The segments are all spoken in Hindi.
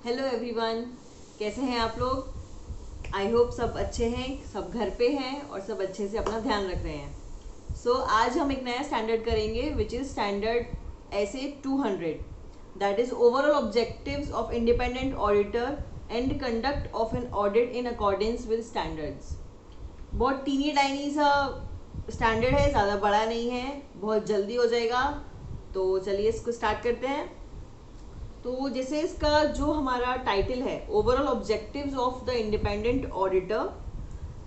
हेलो एवरीवन, कैसे हैं आप लोग। आई होप सब अच्छे हैं, सब घर पे हैं और सब अच्छे से अपना ध्यान रख रहे हैं। आज हम एक नया स्टैंडर्ड करेंगे विच इज़ स्टैंडर्ड ऐसे 200, that is overall objectives of independent auditor and conduct of an audit in accordance with standards. बहुत टीनी टाइनी सा स्टैंडर्ड है, ज़्यादा बड़ा नहीं है, बहुत जल्दी हो जाएगा। तो चलिए इसको स्टार्ट करते हैं। तो जैसे इसका जो हमारा टाइटल है, overall objectives of the independent auditor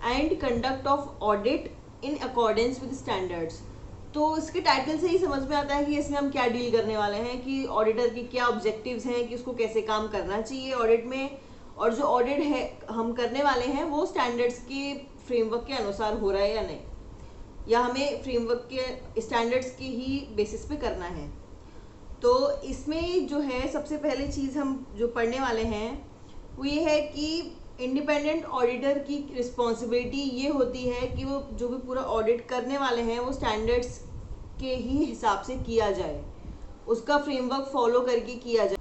and conduct of audit in accordance with standards. तो इसके टाइटल से ही समझ में आता है कि इसमें हम क्या डील करने वाले हैं, कि ऑडिटर की क्या ऑब्जेक्टिव्स हैं, कि उसको कैसे काम करना चाहिए ऑडिट में, और जो ऑडिट है हम करने वाले हैं वो स्टैंडर्ड्स के फ्रेमवर्क के अनुसार हो रहा है या नहीं, या हमें फ्रेमवर्क के स्टैंडर्ड्स की ही बेसिस पे करना है। तो इसमें जो है सबसे पहले चीज़ हम जो पढ़ने वाले हैं वो ये है कि इंडिपेंडेंट ऑडिटर की रिस्पॉन्सिबिलिटी ये होती है कि वो जो भी पूरा ऑडिट करने वाले हैं वो स्टैंडर्ड्स के ही हिसाब से किया जाए, उसका फ्रेमवर्क फॉलो करके किया जाए।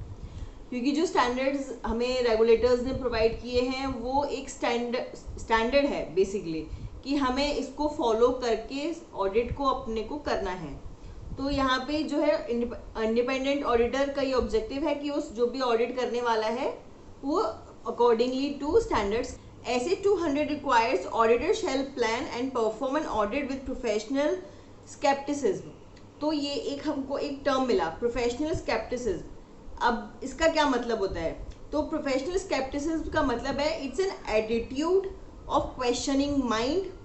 क्योंकि जो स्टैंडर्ड्स हमें रेगुलेटर्स ने प्रोवाइड किए हैं वो एक स्टैंडर्ड है बेसिकली, कि हमें इसको फॉलो करके ऑडिट को अपने को करना है। तो यहाँ पे जो है इंडिपेंडेंट ऑडिटर का ये ऑब्जेक्टिव है कि उस जो भी ऑडिट करने वाला है वो अकॉर्डिंगली टू स्टैंडर्ड्स। ऐसे 200 requires auditor shall plan and perform an audit with professional scepticism. तो ये एक हमको एक टर्म मिला, प्रोफेशनल स्केप्टिसिज्म। अब इसका क्या मतलब होता है? तो प्रोफेशनल स्केप्टिसिज्म का मतलब है it's an attitude of questioning mind,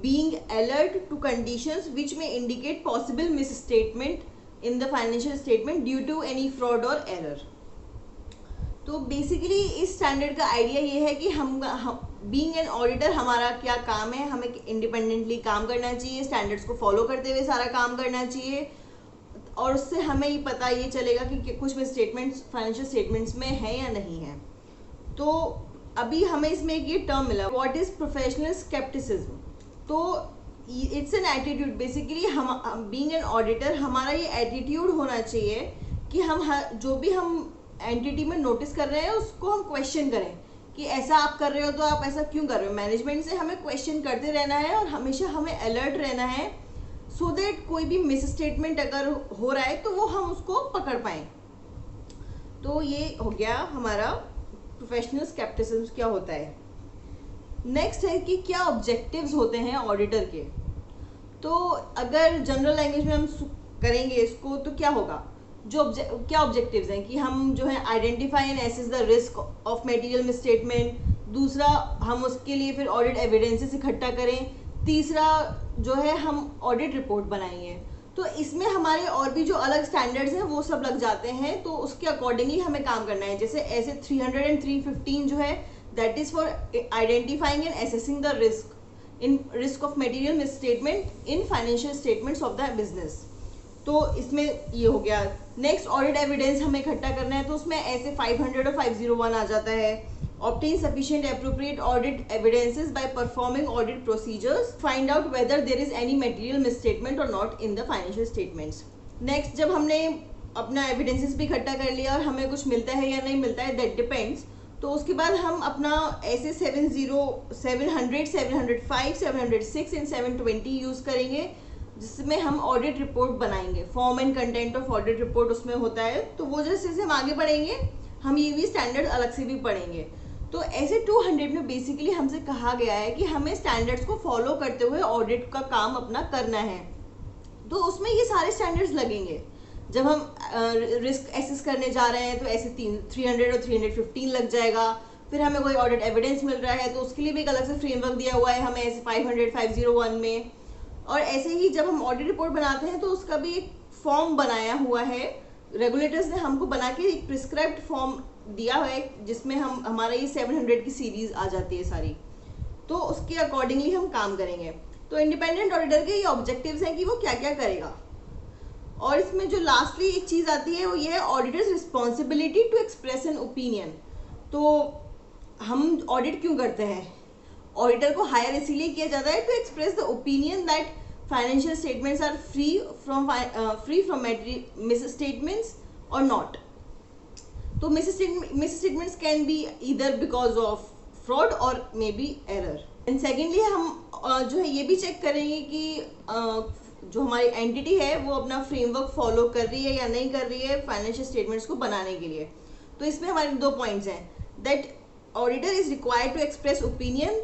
being alert to conditions which may indicate possible misstatement in the financial statement due to any fraud or error। तो बेसिकली इस स्टैंडर्ड का आइडिया ये है कि हम बीइंग एन ऑडिटर हमारा क्या काम है, हमें इंडिपेंडेंटली काम करना चाहिए, स्टैंडर्ड्स को फॉलो करते हुए सारा काम करना चाहिए, और उससे हमें ये पता ये चलेगा कि कुछ भी स्टेटमेंट्स फाइनेंशियल स्टेटमेंट्स में है या नहीं है। तो अभी हमें इसमें एक ये टर्म मिला, व्हाट इज प्रोफेशनल स्केप्टिसिज्म। तो इट्स एन एटीट्यूड बेसिकली, हम बीइंग एन ऑडिटर हमारा ये एटीट्यूड होना चाहिए कि हम जो भी हम एंटिटी में नोटिस कर रहे हैं उसको हम क्वेश्चन करें कि ऐसा आप कर रहे हो तो आप ऐसा क्यों कर रहे हो। मैनेजमेंट से हमें क्वेश्चन करते रहना है और हमेशा हमें अलर्ट रहना है, सो दैट कोई भी मिस स्टेटमेंट अगर हो रहा है तो वो हम उसको पकड़ पाएँ। तो ये हो गया हमारा प्रोफेशनल स्केप्टिसिज्म क्या होता है। नेक्स्ट है कि क्या ऑब्जेक्टिव्स होते हैं ऑडिटर के। तो अगर जनरल लैंग्वेज में हम करेंगे इसको तो क्या होगा, क्या ऑब्जेक्टिव्स हैं कि हम जो है identify and assess the risk of material misstatement. दूसरा, हम उसके लिए फिर ऑडिट एविडेंसेस इकट्ठा करें। तीसरा जो है हम ऑडिट रिपोर्ट बनाएंगे। तो इसमें हमारे और भी जो अलग स्टैंडर्ड्स हैं वो सब लग जाते हैं, तो उसके अकॉर्डिंगली हमें काम करना है। जैसे ऐसे 300 and 315 जो है that is for identifying and assessing the risk of material misstatement in financial statements of the business। तो इसमें ये हो गया। नेक्स्ट, ऑडिट एविडेंस हमें इकट्ठा करना है, तो उसमें ऐसे 500 और 501 आ जाता है। obtain sufficient appropriate audit evidences by performing audit procedures, find out whether there is any material misstatement or not in the financial statements। Next, जब हमने अपना एविडेंसेस भी इकट्ठा कर लिया और हमें कुछ मिलता है या नहीं मिलता है, दैट डिपेंड्स। तो उसके बाद हम अपना ऐसे 700, 705, 706 एंड 720 यूज़ करेंगे, जिसमें हम ऑडिट रिपोर्ट बनाएंगे। Form and content of audit report उसमें होता है। तो वो जैसे जैसे हम आगे बढ़ेंगे हम ये भी स्टैंडर्ड अलग से भी पढ़ेंगे। तो ऐसे 200 में बेसिकली हमसे कहा गया है कि हमें स्टैंडर्ड्स को फॉलो करते हुए ऑडिट का काम अपना करना है। तो उसमें ये सारे स्टैंडर्ड्स लगेंगे। जब हम रिस्क एसेस करने जा रहे हैं तो ऐसे 300 और 315 लग जाएगा। फिर हमें कोई ऑडिट एविडेंस मिल रहा है तो उसके लिए भी एक अलग से फ्रेमवर्क दिया हुआ है हमें, ऐसे 500, 501 में। और ऐसे ही जब हम ऑडिट रिपोर्ट बनाते हैं तो उसका भी एक फॉर्म बनाया हुआ है, रेगुलेटर्स ने हमको बना के एक प्रिस्क्राइब्ड फॉर्म दिया हुआ है, जिसमें हम हमारा ये 700 की सीरीज आ जाती है सारी। तो उसके अकॉर्डिंगली हम काम करेंगे। तो इंडिपेंडेंट ऑडिटर के ये ऑब्जेक्टिव्स हैं कि वो क्या क्या करेगा। और इसमें जो लास्टली एक चीज़ आती है वो ये है auditor's responsibility to express an opinion. तो हम ऑडिट क्यों करते हैं? ऑडिटर को हायर इसीलिए किया जाता है to express the opinion that financial statements are free from misstatements और नॉट। तो misstatements can be either because of fraud or maybe error. And secondly हम जो है ये भी चेक करेंगे कि जो हमारी एंटिटी है वो अपना फ्रेमवर्क फॉलो कर रही है या नहीं कर रही है फाइनेंशियल स्टेटमेंट्स को बनाने के लिए। तो इसमें हमारे 2 पॉइंट्स हैं, that auditor is required to express opinion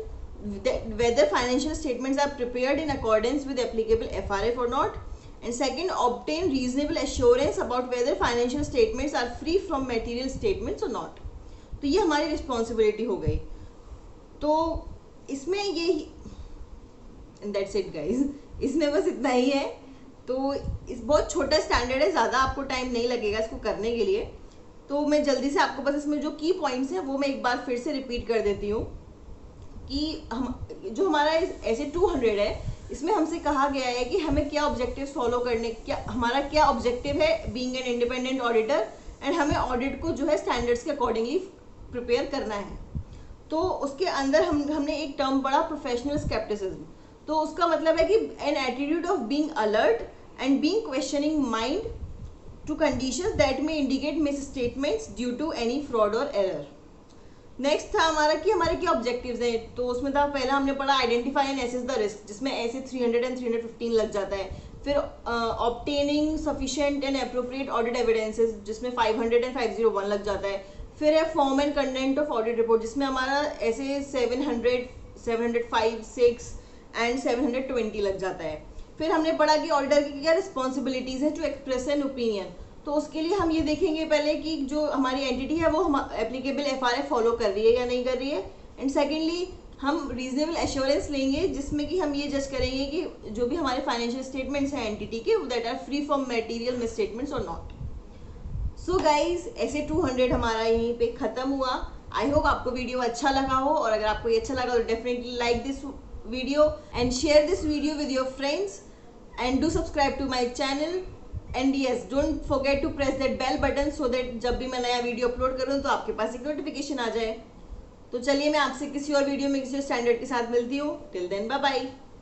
whether financial statements are prepared in accordance with applicable FRF or not, and second, obtain reasonable assurance about whether financial statements are free from material statements or not। तो ये हमारी रिस्पॉन्सिबिलिटी हो गई। तो इसमें ये दैट्स इट गाइज, इसमें बस इतना ही है। तो इस बहुत छोटा स्टैंडर्ड है, ज़्यादा आपको टाइम नहीं लगेगा इसको करने के लिए। तो मैं जल्दी से आपको बस इसमें जो की पॉइंट्स हैं वो मैं एक बार फिर से रिपीट कर देती हूँ कि हम जो हमारा ऐसे 200 है, इसमें हमसे कहा गया है कि हमें क्या ऑब्जेक्टिव्स फॉलो करने, क्या हमारा क्या ऑब्जेक्टिव है being an independent auditor, and हमें ऑडिट को जो है स्टैंडर्ड्स के अकॉर्डिंगली प्रिपेयर करना है। तो उसके अंदर हमने एक टर्म पढ़ा प्रोफेशनल स्केप्टिसिज्म। तो उसका मतलब है कि an attitude of being alert and being questioning mind to conditions that may indicate misstatements due to any fraud or error. Next था हमारा कि हमारे क्या ऑब्जेक्टिव्स हैं। तो उसमें था पहला हमने पढ़ा identify and assess the risk, जिसमें ऐसे 300 एंड 315 लग जाता है। फिर obtaining sufficient and appropriate audit evidences, जिसमें 500 एंड 501 लग जाता है। फिर है form and content of audit report, जिसमें हमारा ऐसे 700, 705, 6 एंड 720 लग जाता है। फिर हमने पढ़ा कि ऑडिटर की क्या रिस्पॉन्सिबिलिटीज है टू एक्सप्रेस एन ओपिनियन। तो उसके लिए हम ये देखेंगे पहले कि जो हमारी एंटिटी है वो हम एप्लीकेबल FRF फॉलो कर रही है या नहीं कर रही है। एंड सेकेंडली हम रीजनेबल एश्योरेंस लेंगे, जिसमें कि हम ये जज करेंगे कि जो भी हमारे फाइनेंशियल स्टेटमेंट्स हैं एंटिटी के, that are free from material misstatements और नॉट। सो गाइज ऐसे 200 हमारा यहीं पे खत्म हुआ। आई होप आपको वीडियो अच्छा लगा हो, और अगर आपको ये अच्छा लगा तो definitely like this video and share this video with your friends and do subscribe to my channel. And yes, don't forget to press that bell button so that जब भी मैं नया वीडियो अपलोड करूँ तो आपके पास एक नोटिफिकेशन आ जाए। तो चलिए मैं आपसे किसी और वीडियो में किसी और स्टैंडर्ड के साथ मिलती हूँ। Till then bye bye.